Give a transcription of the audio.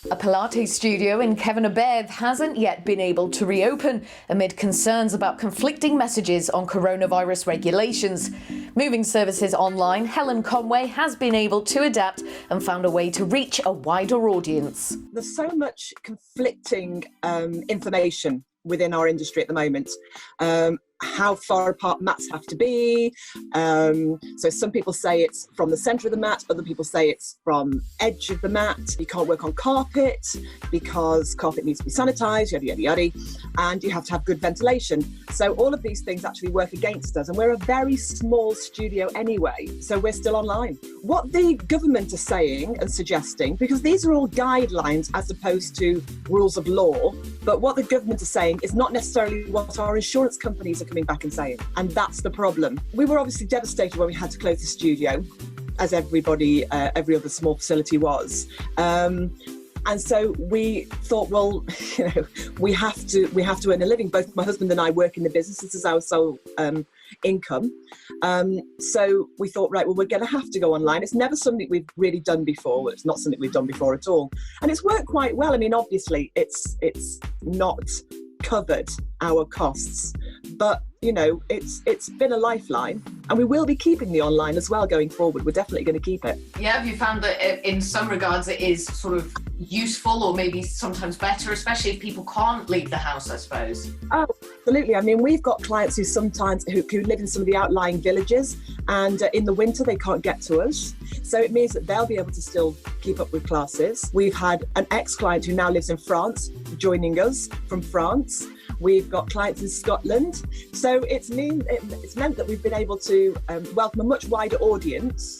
A Pilates studio in Kevin-Aberth hasn't yet been able to reopen amid concerns about conflicting messages on coronavirus regulations. Moving services online, Helen Conway has been able to adapt and found a way to reach a wider audience. There's so much conflicting information within our industry at the moment. How far apart mats have to be. So some people say it's from the centre of the mat, other people say it's from edge of the mat. You can't work on carpet because carpet needs to be sanitised, yada, yada, yada. And you have to have good ventilation. So all of these things actually work against us. And we're a very small studio anyway, so we're still online. What the government are saying and suggesting, because these are all guidelines as opposed to rules of law, but what the government are saying is not necessarily what our insurance companies are coming back and saying. And that's the problem. We were obviously devastated when we had to close the studio, as everybody, every other small facility was. And so we thought, well, we have to earn a living. Both my husband and I work in the business. This is our sole income. So we thought, right, well, we're going to have to go online. It's never something we've really done before. Well, it's not something we've done before at all. And it's worked quite well. I mean, obviously, it's not covered our costs, but it's been a lifeline, and we will be keeping the online as well going forward. We're definitely going to keep it. Yeah, have you found that in some regards it is sort of useful, or maybe sometimes better, especially if people can't leave the house, I suppose? Oh, absolutely. I mean, we've got clients who live in some of the outlying villages, and in the winter they can't get to us. So it means that they'll be able to still keep up with classes. We've had an ex-client who now lives in France joining us from France. We've got clients in Scotland. So it's meant that we've been able to welcome a much wider audience